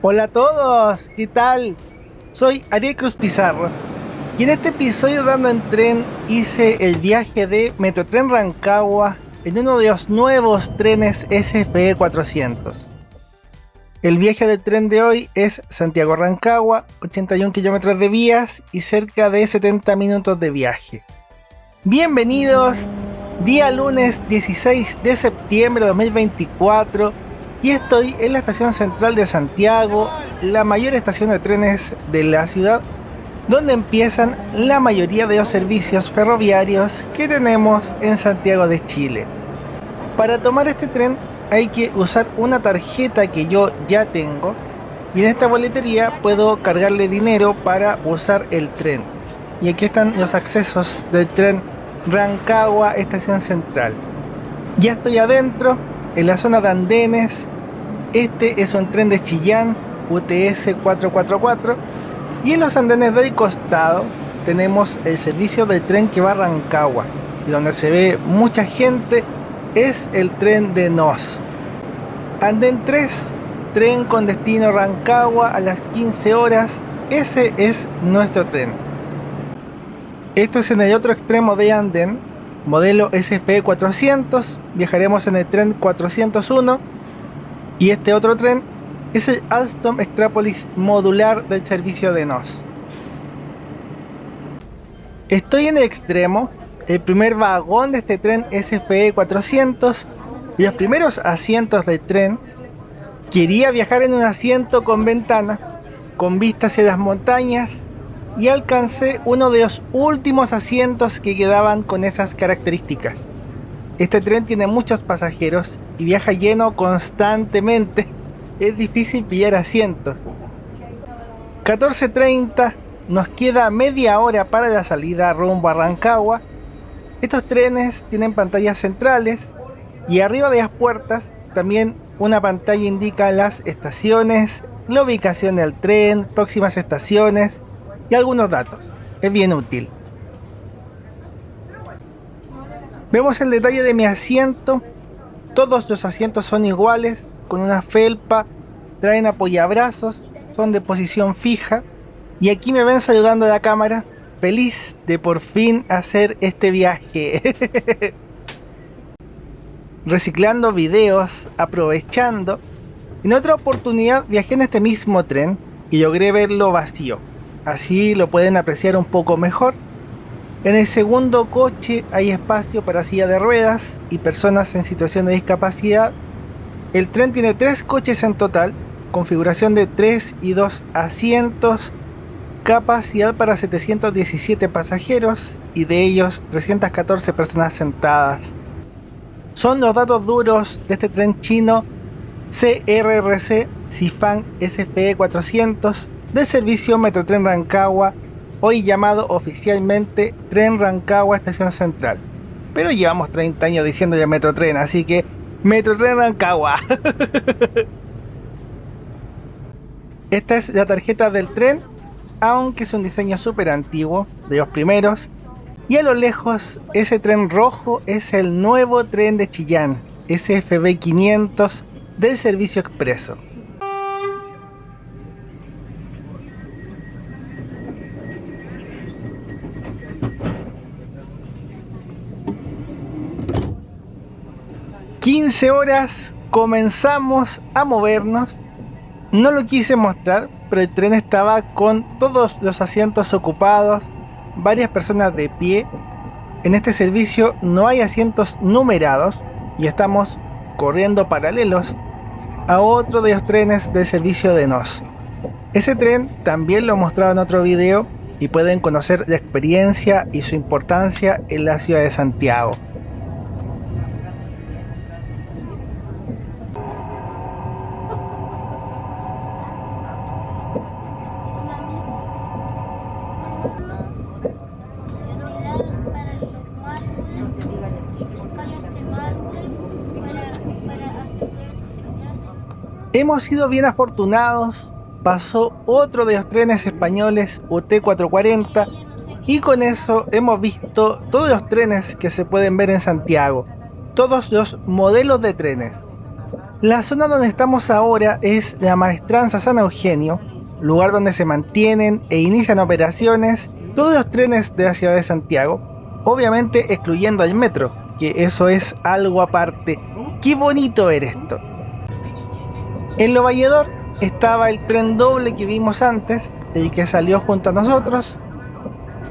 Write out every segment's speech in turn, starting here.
Hola a todos, ¿qué tal? Soy Ariel Cruz Pizarro y en este episodio Dando en Tren hice el viaje de Metrotren Rancagua en uno de los nuevos trenes SFE 400. El viaje del tren de hoy es Santiago-Rancagua, 81 kilómetros de vías y cerca de 70 minutos de viaje. Bienvenidos, día lunes 16 de septiembre de 2024 y estoy en la estación central de Santiago, la mayor estación de trenes de la ciudad, donde empiezan la mayoría de los servicios ferroviarios que tenemos en Santiago de Chile. Para tomar este tren hay que usar una tarjeta que yo ya tengo y en esta boletería puedo cargarle dinero para usar el tren. Y aquí están los accesos del tren Rancagua Estación Central. Ya estoy adentro, en la zona de andenes. Este es un tren de Chillán, UTS 444. Y en los andenes del costado tenemos el servicio del tren que va a Rancagua. Y donde se ve mucha gente es el tren de NOS. Andén 3, tren con destino Rancagua a las 15 horas. Ese es nuestro tren. Esto es en el otro extremo de andén, modelo SFE 400. Viajaremos en el tren 401. Y este otro tren es el Alstom Extrapolis modular del servicio de NOS. Estoy en el extremo, el primer vagón de este tren SFE 400 y los primeros asientos del tren. Quería viajar en un asiento con ventana, con vista hacia las montañas, y alcancé uno de los últimos asientos que quedaban con esas características. Este tren tiene muchos pasajeros y viaja lleno constantemente. Es difícil pillar asientos. 14:30, nos queda media hora para la salida rumbo a Rancagua. Estos trenes tienen pantallas centrales y arriba de las puertas también una pantalla indica las estaciones, la ubicación del tren, próximas estaciones y algunos datos. Es bien útil. Vemos el detalle de mi asiento. Todos los asientos son iguales, con una felpa, traen apoyabrazos, son de posición fija. Y aquí me ven saludando a la cámara, feliz de por fin hacer este viaje. Reciclando videos, aprovechando. En otra oportunidad viajé en este mismo tren y logré verlo vacío. Así lo pueden apreciar un poco mejor. En el segundo coche hay espacio para silla de ruedas y personas en situación de discapacidad. El tren tiene 3 coches en total, configuración de 3 y 2 asientos, capacidad para 717 pasajeros y de ellos 314 personas sentadas. Son los datos duros de este tren chino CRRC Sifan SFE 400 del servicio Metrotren Rancagua, hoy llamado oficialmente Tren Rancagua Estación Central. Pero llevamos 30 años diciendo ya Metrotren, así que Metrotren Rancagua. Esta es la tarjeta del tren, aunque es un diseño súper antiguo, de los primeros. Y a lo lejos, ese tren rojo es el nuevo tren de Chillán, SFB 500 del servicio expreso. ...15 horas... comenzamos a movernos. No lo quise mostrar, pero el tren estaba con todos los asientos ocupados, varias personas de pie. En este servicio no hay asientos numerados y estamos corriendo paralelos a otro de los trenes del servicio de NOS. Ese tren también lo he mostrado en otro video y pueden conocer la experiencia y su importancia en la ciudad de Santiago. Hemos sido bien afortunados, pasó otro de los trenes españoles UT 440 y con eso hemos visto todos los trenes que se pueden ver en Santiago, todos los modelos de trenes. La zona donde estamos ahora es la Maestranza San Eugenio, lugar donde se mantienen e inician operaciones todos los trenes de la ciudad de Santiago, obviamente excluyendo al metro, que eso es algo aparte. ¡Qué bonito ver esto! En Lo Valledor estaba el tren doble que vimos antes, el que salió junto a nosotros.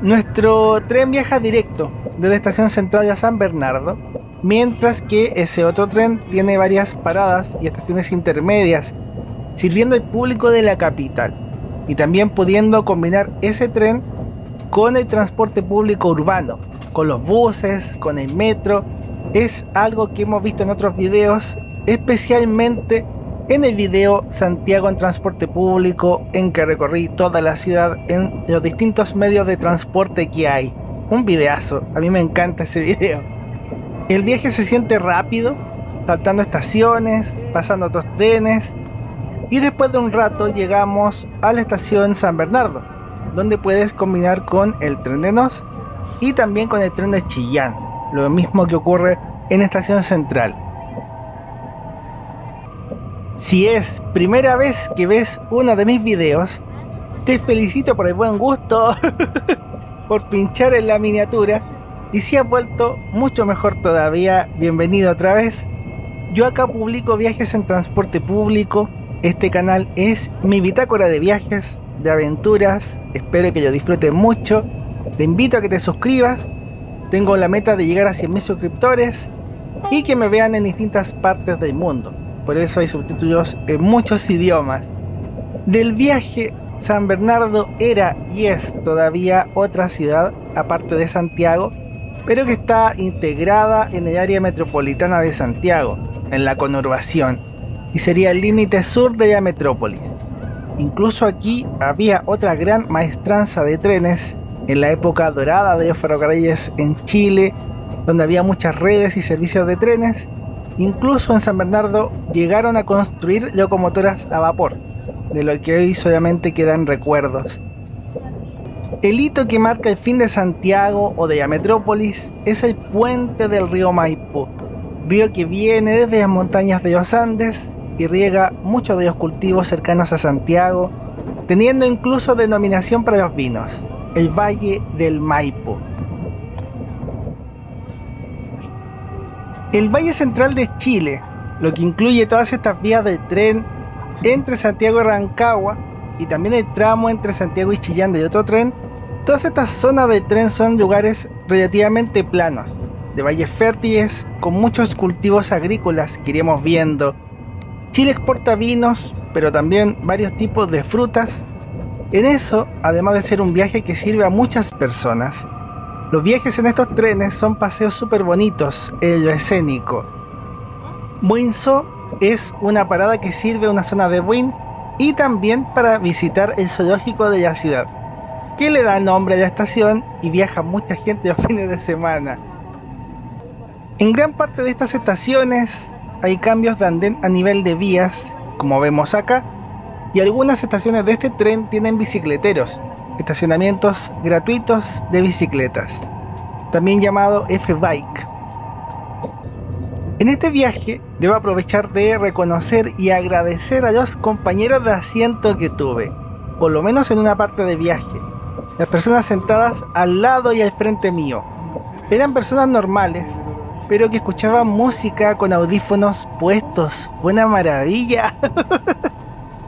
Nuestro tren viaja directo desde Estación Central a San Bernardo, mientras que ese otro tren tiene varias paradas y estaciones intermedias, sirviendo al público de la capital y también pudiendo combinar ese tren con el transporte público urbano, con los buses, con el metro. Es algo que hemos visto en otros videos, especialmente en el video Santiago en transporte público, en que recorrí toda la ciudad en los distintos medios de transporte que hay. Un videazo, a mí me encanta ese video. El viaje se siente rápido, saltando estaciones, pasando otros trenes, y después de un rato llegamos a la estación San Bernardo, donde puedes combinar con el tren de Nos y también con el tren de Chillán, lo mismo que ocurre en Estación Central. Si es primera vez que ves uno de mis videos, te felicito por el buen gusto, por pinchar en la miniatura, y si has vuelto, mucho mejor todavía, bienvenido otra vez. Yo acá publico viajes en transporte público. Este canal es mi bitácora de viajes, de aventuras. Espero que lo disfrutes mucho. Te invito a que te suscribas. Tengo la meta de llegar a 100.000 suscriptores y que me vean en distintas partes del mundo. Por eso hay subtítulos en muchos idiomas. Del viaje, San Bernardo era y es todavía otra ciudad aparte de Santiago, pero que está integrada en el área metropolitana de Santiago, en la conurbación, y sería el límite sur de la metrópolis. Incluso aquí había otra gran maestranza de trenes en la época dorada de los ferrocarriles en Chile, donde había muchas redes y servicios de trenes. Incluso en San Bernardo llegaron a construir locomotoras a vapor, de lo que hoy solamente quedan recuerdos. El hito que marca el fin de Santiago o de la metrópolis es el puente del río Maipo, río que viene desde las montañas de los Andes y riega muchos de los cultivos cercanos a Santiago, teniendo incluso denominación para los vinos, el Valle del Maipo. El Valle Central de Chile, lo que incluye todas estas vías del tren entre Santiago y Rancagua y también el tramo entre Santiago y Chillán de otro tren, todas estas zonas de tren son lugares relativamente planos, de valles fértiles con muchos cultivos agrícolas que iremos viendo. Chile exporta vinos, pero también varios tipos de frutas. En eso, además de ser un viaje que sirve a muchas personas, los viajes en estos trenes son paseos súper bonitos en lo escénico. Buinzó es una parada que sirve a una zona de Buin y también para visitar el zoológico de la ciudad, que le da nombre a la estación y viaja mucha gente los fines de semana. En gran parte de estas estaciones hay cambios de andén a nivel de vías, como vemos acá, y algunas estaciones de este tren tienen bicicleteros, estacionamientos gratuitos de bicicletas, también llamado F-Bike. En este viaje debo aprovechar de reconocer y agradecer a los compañeros de asiento que tuve, por lo menos en una parte del viaje. Las personas sentadas al lado y al frente mío eran personas normales, pero que escuchaban música con audífonos puestos. ¡Buena maravilla!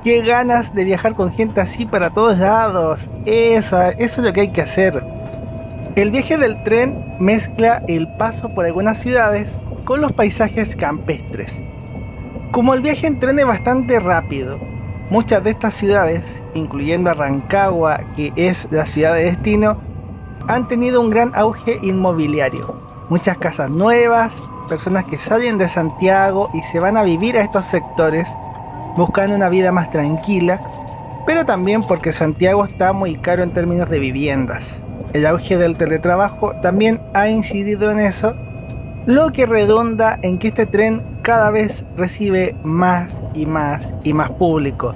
¡Qué ganas de viajar con gente así para todos lados! Eso es lo que hay que hacer. El viaje del tren mezcla el paso por algunas ciudades con los paisajes campestres. Como el viaje en tren es bastante rápido, muchas de estas ciudades, incluyendo a Rancagua, que es la ciudad de destino, han tenido un gran auge inmobiliario. Muchas casas nuevas, personas que salen de Santiago y se van a vivir a estos sectores buscando una vida más tranquila, pero también porque Santiago está muy caro en términos de viviendas. El auge del teletrabajo también ha incidido en eso, lo que redunda en que este tren cada vez recibe más y más y más público.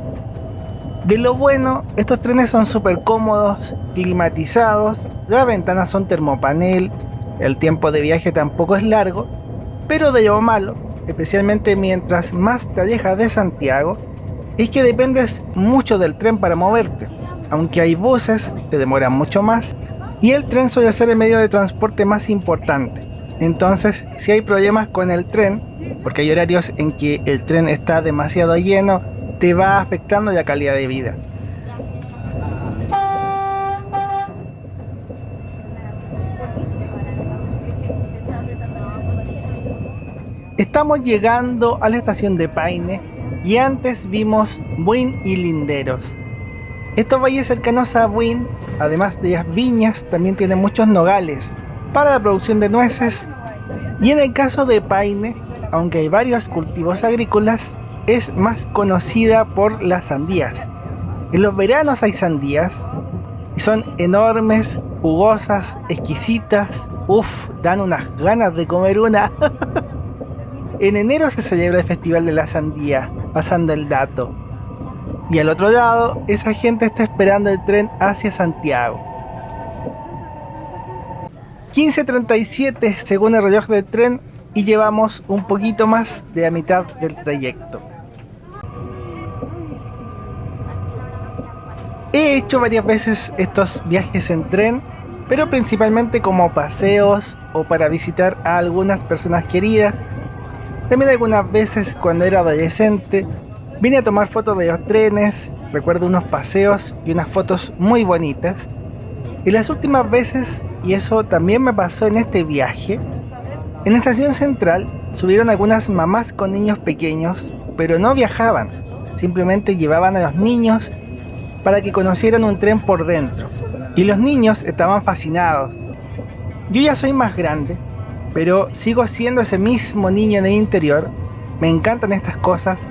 De lo bueno, estos trenes son súper cómodos, climatizados, las ventanas son termopanel, el tiempo de viaje tampoco es largo, pero de lo malo especialmente mientras más te alejas de Santiago, es que dependes mucho del tren para moverte. Aunque hay buses, te demoran mucho más, y el tren suele ser el medio de transporte más importante. Entonces, si hay problemas con el tren, porque hay horarios en que el tren está demasiado lleno, te va afectando la calidad de vida. Estamos llegando a la estación de Paine y antes vimos Buin y Linderos. Estos valles cercanos a Buin, además de las viñas, también tienen muchos nogales para la producción de nueces, y en el caso de Paine, aunque hay varios cultivos agrícolas, es más conocida por las sandías. En los veranos hay sandías y son enormes, jugosas, exquisitas. Uf, dan unas ganas de comer una. En enero se celebra el Festival de la Sandía, pasando el dato. Y al otro lado, esa gente está esperando el tren hacia Santiago. 15:37 según el reloj del tren y llevamos un poquito más de la mitad del trayecto. He hecho varias veces estos viajes en tren, pero principalmente como paseos o para visitar a algunas personas queridas. También algunas veces cuando era adolescente vine a tomar fotos de los trenes, recuerdo unos paseos y unas fotos muy bonitas. Y las últimas veces, y eso también me pasó en este viaje, en la estación central subieron algunas mamás con niños pequeños, pero no viajaban, simplemente llevaban a los niños para que conocieran un tren por dentro. Y los niños estaban fascinados. Yo ya soy más grande, pero sigo siendo ese mismo niño en el interior. Me encantan estas cosas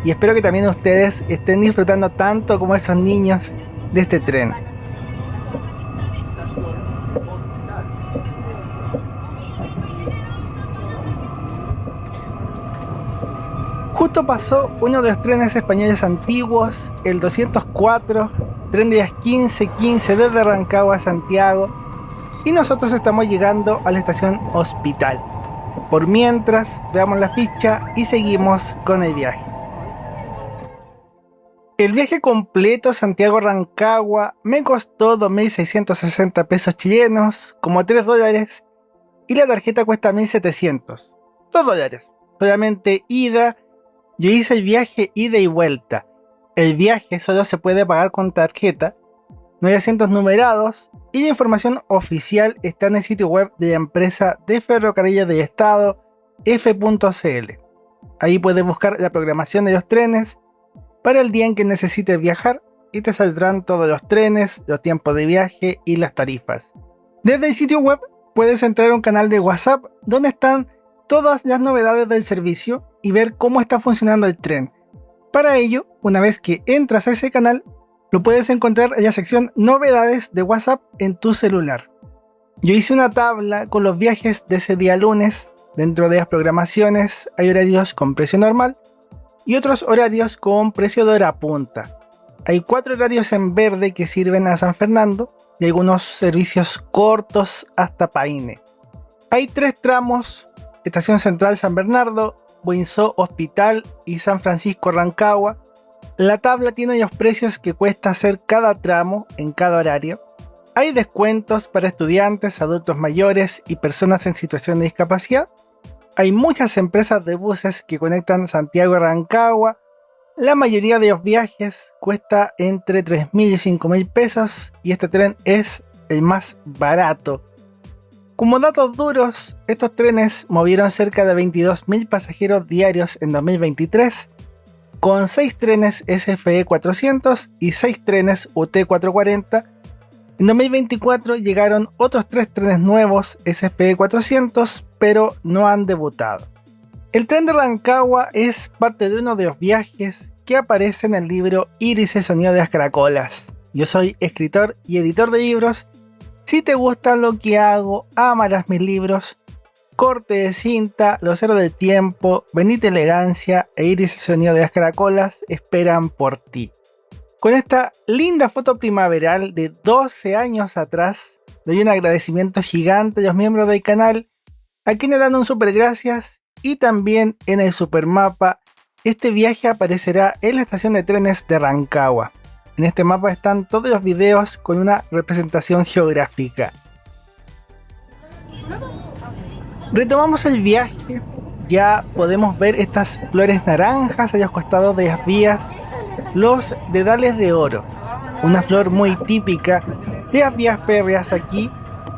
y espero que también ustedes estén disfrutando tanto como esos niños de este tren. Justo pasó uno de los trenes españoles antiguos, el 204, tren de las 15:15 desde Rancagua a Santiago, y nosotros estamos llegando a la estación Hospital. Por mientras, veamos la ficha y seguimos con el viaje. El viaje completo Santiago-Rancagua me costó 2.660 pesos chilenos, como $3, y la tarjeta cuesta 1.700, $2. Solamente ida. Yo hice el viaje ida y vuelta. El viaje solo se puede pagar con tarjeta, no hay asientos numerados y la información oficial está en el sitio web de la empresa de ferrocarriles del estado f.cl. Ahí puedes buscar la programación de los trenes para el día en que necesites viajar y te saldrán todos los trenes, los tiempos de viaje y las tarifas. Desde el sitio web puedes entrar a un canal de WhatsApp donde están todas las novedades del servicio y ver cómo está funcionando el tren. Para ello, una vez que entras a ese canal, lo puedes encontrar en la sección Novedades de WhatsApp en tu celular. Yo hice una tabla con los viajes de ese día lunes. Dentro de las programaciones hay horarios con precio normal y otros horarios con precio de hora punta. Hay 4 horarios en verde que sirven a San Fernando y algunos servicios cortos hasta Paine. Hay 3 tramos: Estación Central San Bernardo, Buinzó Hospital y San Francisco Rancagua. La tabla tiene los precios que cuesta hacer cada tramo en cada horario. Hay descuentos para estudiantes, adultos mayores y personas en situación de discapacidad. Hay muchas empresas de buses que conectan Santiago y Rancagua. La mayoría de los viajes cuesta entre 3.000 y 5.000 pesos y este tren es el más barato. Como datos duros, estos trenes movieron cerca de 22.000 pasajeros diarios en 2023, con 6 trenes SFE 400 y 6 trenes UT 440. En 2024 llegaron otros 3 trenes nuevos SFE 400, pero no han debutado. El tren de Rancagua es parte de uno de los viajes que aparece en el libro Iris, el sonido de las caracolas. Yo soy escritor y editor de libros. Si te gusta lo que hago, amarás mis libros. Corte de cinta, Los héroes del tiempo, Bendita elegancia e Iris, el sonido de las caracolas esperan por ti. Con esta linda foto primaveral de 12 años atrás, doy un agradecimiento gigante a los miembros del canal, a quienes dan un super gracias y también en el supermapa. Este viaje aparecerá en la estación de trenes de Rancagua. En este mapa están todos los videos con una representación geográfica. Retomamos el viaje. Ya podemos ver estas flores naranjas a los costados de las vías, los dedales de oro, una flor muy típica de las vías férreas aquí.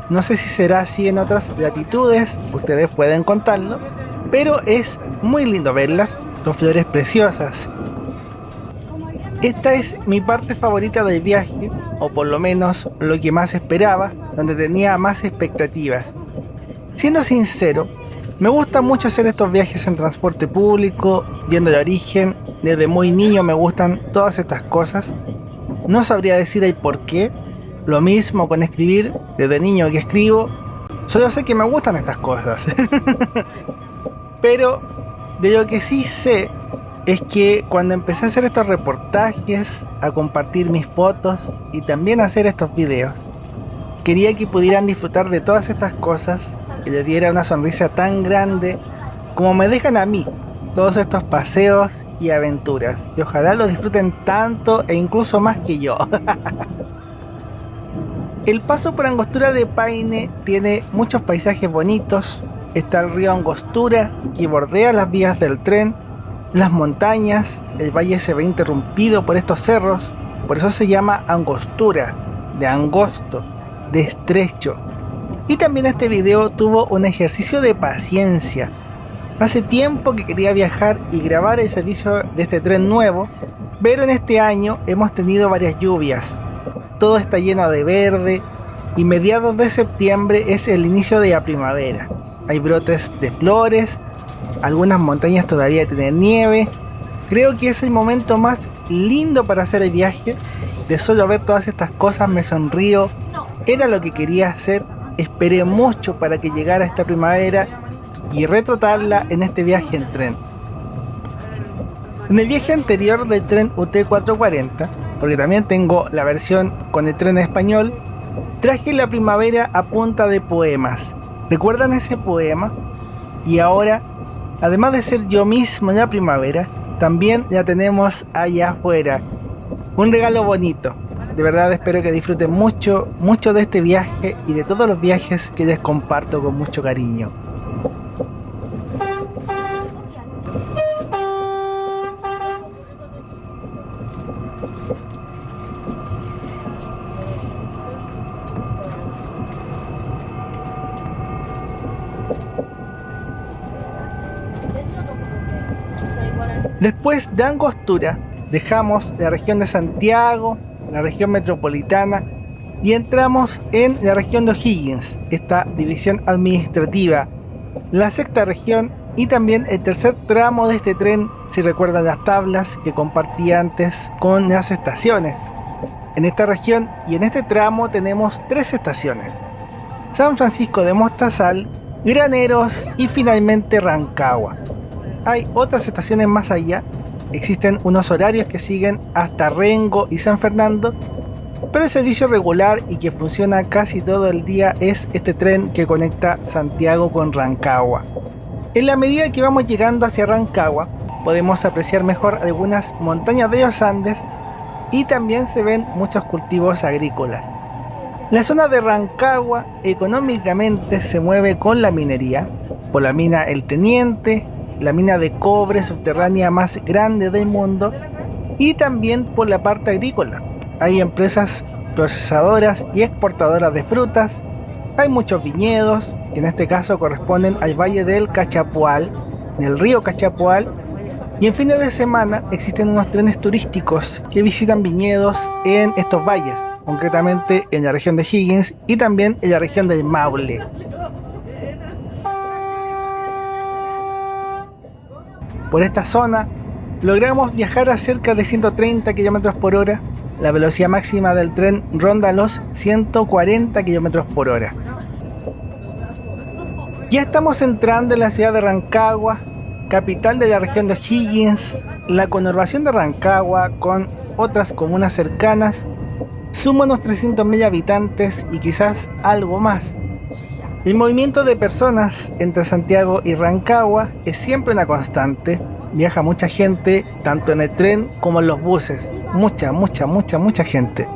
No sé si será así en otras latitudes, ustedes pueden contarlo, pero es muy lindo verlas, son flores preciosas. Esta es mi parte favorita del viaje, o por lo menos lo que más esperaba, donde tenía más expectativas. Siendo sincero, me gusta mucho hacer estos viajes en transporte público, yendo de origen. Desde muy niño me gustan todas estas cosas. No sabría decir el por qué. Lo mismo con escribir, desde niño que escribo. Solo sé que me gustan estas cosas. Pero de lo que sí sé es que cuando empecé a hacer estos reportajes, a compartir mis fotos y también a hacer estos videos, quería que pudieran disfrutar de todas estas cosas, que les diera una sonrisa tan grande como me dejan a mí todos estos paseos y aventuras, y ojalá lo disfruten tanto e incluso más que yo. El paso por Angostura de Paine tiene muchos paisajes bonitos. Está el río Angostura que bordea las vías del tren, las montañas, el valle se ve interrumpido por estos cerros, por eso se llama Angostura, de angosto, de estrecho. Y también este video tuvo un ejercicio de paciencia. Hace tiempo que quería viajar y grabar el servicio de este tren nuevo, pero en este año hemos tenido varias lluvias. Todo está lleno de verde y mediados de septiembre es el inicio de la primavera. Hay brotes de flores, algunas montañas todavía tienen nieve. Creo que es el momento más lindo para hacer el viaje. De solo ver todas estas cosas me sonrío. Era lo que quería hacer. Esperé mucho para que llegara esta primavera y retratarla en este viaje en tren. En el viaje anterior del tren UT440, porque también tengo la versión con el tren español, traje la primavera a punta de poemas. ¿Recuerdan ese poema? Y ahora, además de ser yo mismo en la primavera, también la tenemos allá afuera. Un regalo bonito. De verdad espero que disfruten mucho de este viaje y de todos los viajes que les comparto con mucho cariño. Después de Angostura, dejamos la región de Santiago, la región metropolitana, y entramos en la región de O'Higgins, esta división administrativa, la sexta región y también el tercer tramo de este tren, si recuerdan las tablas que compartí antes con las estaciones. En esta región y en este tramo tenemos 3 estaciones: San Francisco de Mostazal, Graneros y finalmente Rancagua. Hay otras estaciones más allá, existen unos horarios que siguen hasta Rengo y San Fernando, pero el servicio regular y que funciona casi todo el día es este tren que conecta Santiago con Rancagua. En la medida que vamos llegando hacia Rancagua, podemos apreciar mejor algunas montañas de los Andes y también se ven muchos cultivos agrícolas. La zona de Rancagua económicamente se mueve con la minería, por la mina El Teniente, la mina de cobre subterránea más grande del mundo, y también por la parte agrícola. Hay empresas procesadoras y exportadoras de frutas, hay muchos viñedos, que en este caso corresponden al valle del Cachapual, del río Cachapual, y en fines de semana existen unos trenes turísticos que visitan viñedos en estos valles, concretamente en la región de Higgins y también en la región del Maule. Por esta zona logramos viajar a cerca de 130 km por hora. La velocidad máxima del tren ronda los 140 km por hora. Ya estamos entrando en la ciudad de Rancagua, capital de la región de O'Higgins. La conurbación de Rancagua con otras comunas cercanas suma unos 300.000 habitantes y quizás algo más. El movimiento de personas entre Santiago y Rancagua es siempre una constante. Viaja mucha gente, tanto en el tren como en los buses. Mucha gente.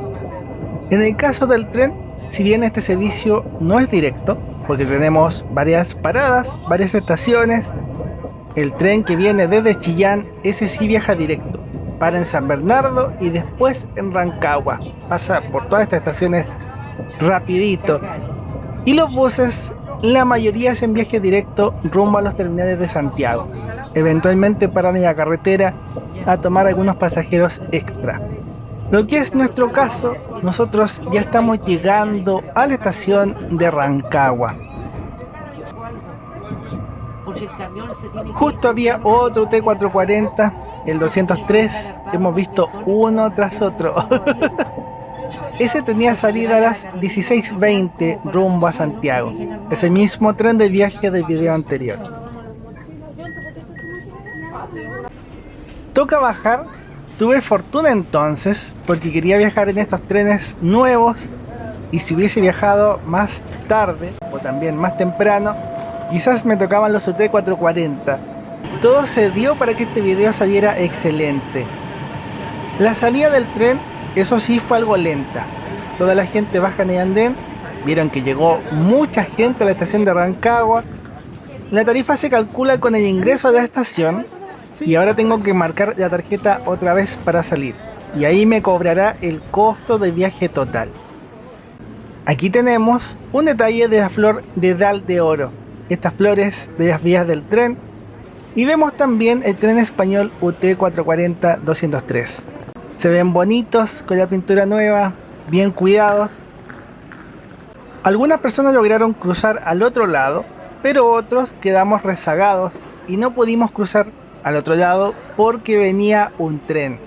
En el caso del tren, si bien este servicio no es directo, porque tenemos varias paradas, varias estaciones, el tren que viene desde Chillán, ese sí viaja directo. Para en San Bernardo y después en Rancagua. Pasa por todas estas estaciones rapidito. Y los buses, la mayoría hacen viaje directo rumbo a los terminales de Santiago. Eventualmente paran en la carretera a tomar algunos pasajeros extra. Lo que es nuestro caso, nosotros ya estamos llegando a la estación de Rancagua. Justo había otro T440, el 203, hemos visto uno tras otro. Ese tenía salida a las 16:20 rumbo a Santiago. Es el mismo tren de viaje del video anterior. Toca bajar. Tuve fortuna entonces, porque quería viajar en estos trenes nuevos, y si hubiese viajado más tarde, o también más temprano, quizás me tocaban los UT 440. Todo se dio para que este video saliera excelente. La salida del tren, eso sí, fue algo lenta. Toda la gente baja en el andén. Vieron que llegó mucha gente a la estación de Rancagua. La tarifa se calcula con el ingreso a la estación, y ahora tengo que marcar la tarjeta otra vez para salir, y ahí me cobrará el costo del viaje total. Aquí tenemos un detalle de la flor de Dal de Oro, estas flores de las vías del tren, y vemos también el tren español UT 440-203. Se ven bonitos, con la pintura nueva, bien cuidados. Algunas personas lograron cruzar al otro lado, pero otros quedamos rezagados y no pudimos cruzar al otro lado porque venía un tren.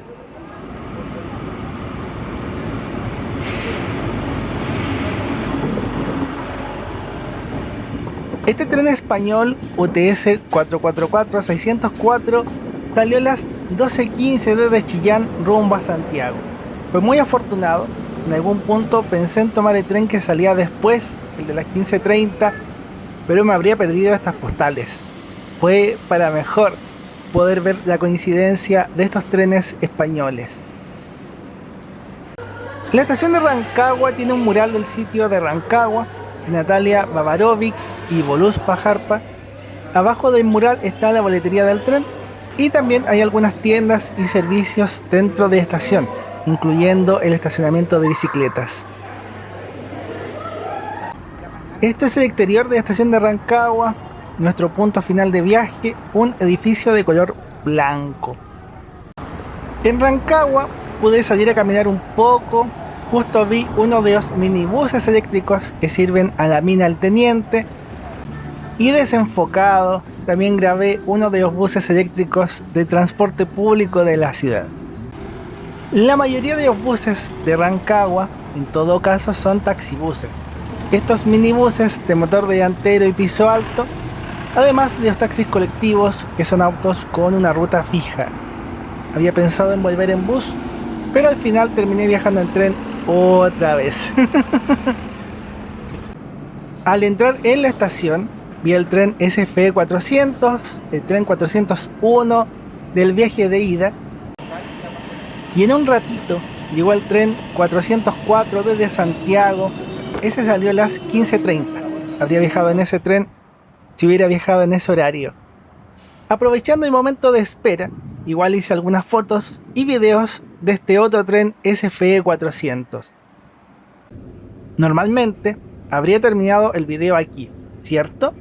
Este tren español UTS 444-604 salió a las 12:15 desde Chillán rumbo a Santiago. Fue muy afortunado. En algún punto pensé en tomar el tren que salía después, el de las 15:30, pero me habría perdido estas postales. Fue para mejor poder ver la coincidencia de estos trenes españoles. La estación de Rancagua tiene un mural del sitio de Rancagua, de Natalia Babarovic y Voluspa Jarpa. Abajo del mural está la boletería del tren, y también hay algunas tiendas y servicios dentro de la estación, incluyendo el estacionamiento de bicicletas. Esto es el exterior de la estación de Rancagua. Nuestro punto final de viaje, un edificio de color blanco. En Rancagua pude salir a caminar un poco. Justo vi uno de los minibuses eléctricos que sirven a la mina El Teniente, y desenfocado también grabé uno de los buses eléctricos de transporte público de la ciudad. La mayoría de los buses de Rancagua, en todo caso, son taxibuses. Estos minibuses de motor delantero y piso alto, además de los taxis colectivos, que son autos con una ruta fija. Había pensado en volver en bus, pero al final terminé viajando en tren otra vez. Al entrar en la estación, vi el tren SFE 400, el tren 401 del viaje de ida, y en un ratito llegó el tren 404 desde Santiago. Ese salió a las 15:30. Habría viajado en ese tren si hubiera viajado en ese horario. Aprovechando el momento de espera, igual hice algunas fotos y videos de este otro tren SFE 400. Normalmente habría terminado el video aquí, ¿cierto?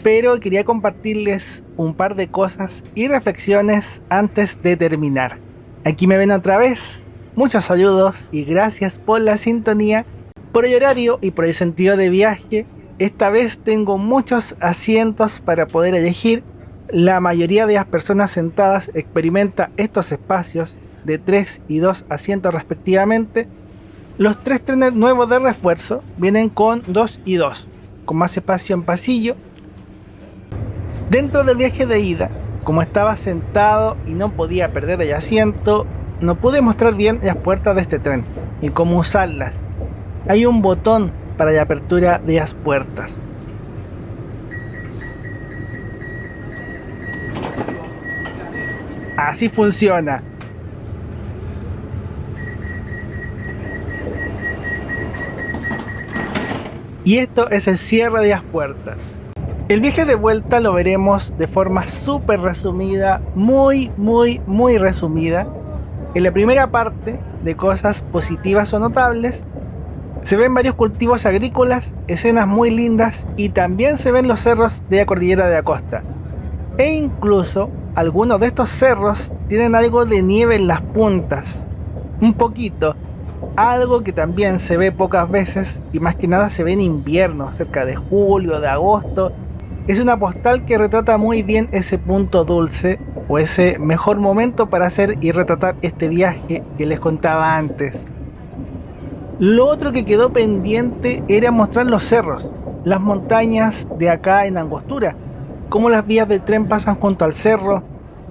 Pero quería compartirles un par de cosas y reflexiones antes de terminar. Aquí me ven otra vez. Muchos saludos y gracias por la sintonía, por el horario y por el sentido de viaje. Esta vez tengo muchos asientos para poder elegir. La mayoría de las personas sentadas experimenta estos espacios de 3 y 2 asientos respectivamente. Los 3 trenes nuevos de refuerzo vienen con 2 y 2, con más espacio en pasillo. Dentro del viaje de ida, como estaba sentado y no podía perder el asiento, no pude mostrar bien las puertas de este tren y cómo usarlas. Hay un botón para la apertura de las puertas. Así funciona. Y esto es el cierre de las puertas. El viaje de vuelta lo veremos de forma súper resumida, muy resumida. En la primera parte, de cosas positivas o notables, se ven varios cultivos agrícolas, escenas muy lindas y también se ven los cerros de la cordillera de la costa. E incluso algunos de estos cerros tienen algo de nieve en las puntas, un poquito, algo que también se ve pocas veces y más que nada se ve en invierno, cerca de julio, de agosto. Es una postal que retrata muy bien ese punto dulce o ese mejor momento para hacer y retratar este viaje que les contaba antes. Lo otro que quedó pendiente era mostrar los cerros, las montañas de acá en Angostura, cómo las vías de tren pasan junto al cerro,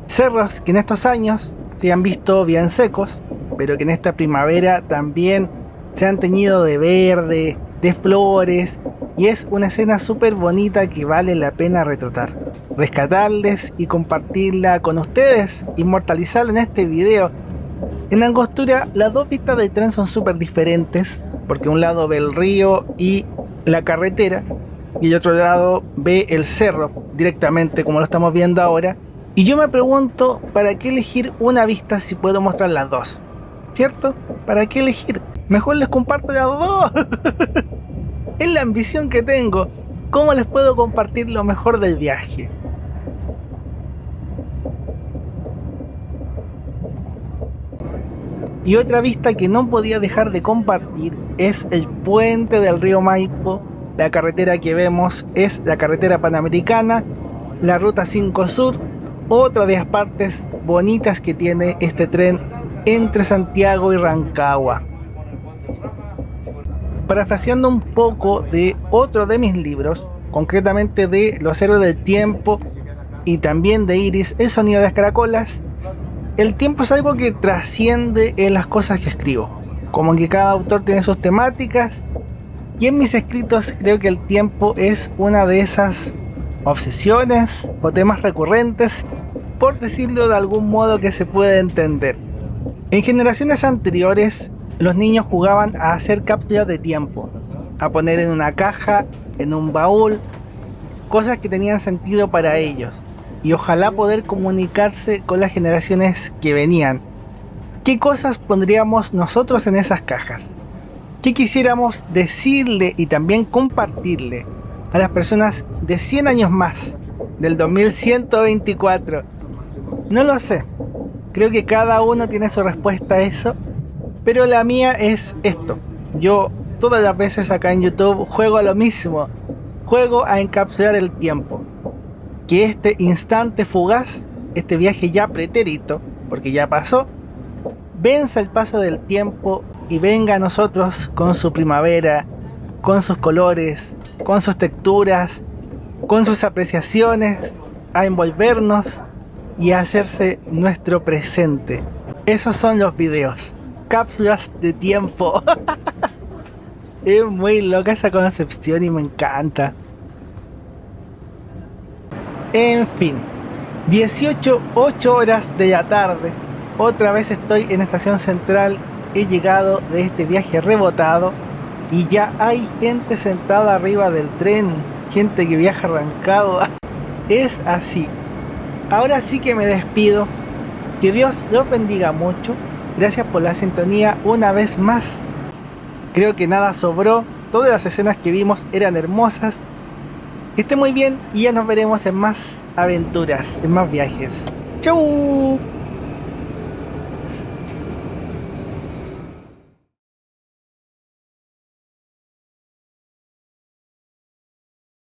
cerros que en estos años se han visto bien secos, pero que en esta primavera también se han teñido de verde, de flores, y es una escena súper bonita que vale la pena retratar, rescatarles y compartirla con ustedes, inmortalizarla en este video. En Angostura las dos vistas del tren son súper diferentes, porque un lado ve el río y la carretera, y el otro lado ve el cerro directamente como lo estamos viendo ahora. Y yo me pregunto, ¿para qué elegir una vista si puedo mostrar las dos? ¿Cierto? ¿Para qué elegir? Mejor les comparto las dos. Es la ambición que tengo. ¿Cómo les puedo compartir lo mejor del viaje? Y otra vista que no podía dejar de compartir es el puente del río Maipo. La carretera que vemos es la carretera panamericana, la ruta 5 Sur, otra de las partes bonitas que tiene este tren entre Santiago y Rancagua. Parafraseando un poco de otro de mis libros, concretamente de Los Héroes del Tiempo y también de Iris, El Sonido de las Caracolas, el tiempo es algo que trasciende en las cosas que escribo, como que cada autor tiene sus temáticas, y en mis escritos creo que el tiempo es una de esas obsesiones o temas recurrentes, por decirlo de algún modo que se pueda entender. En generaciones anteriores, los niños jugaban a hacer cápsulas de tiempo, a poner en una caja, en un baúl, cosas que tenían sentido para ellos, y ojalá poder comunicarse con las generaciones que venían. ¿Qué cosas pondríamos nosotros en esas cajas? ¿Qué quisiéramos decirle y también compartirle a las personas de 100 años más, del 2124? No lo sé, creo que cada uno tiene su respuesta a eso, pero la mía es esto. Yo todas las veces acá en YouTube juego a lo mismo, juego a encapsular el tiempo, que este instante fugaz, este viaje ya pretérito, porque ya pasó, venza el paso del tiempo y venga a nosotros con su primavera, con sus colores, con sus texturas, con sus apreciaciones, a envolvernos y a hacerse nuestro presente. Esos son los videos, cápsulas de tiempo. Es muy loca esa concepción y me encanta. En fin, 8 horas de la tarde, otra vez estoy en Estación Central, he llegado de este viaje rebotado y ya hay gente sentada arriba del tren, gente que viaja a Rancagua. Es así. Ahora sí que me despido, que Dios los bendiga mucho, gracias por la sintonía una vez más. Creo que nada sobró, todas las escenas que vimos eran hermosas. Que esté muy bien y ya nos veremos en más aventuras, en más viajes. ¡Chau!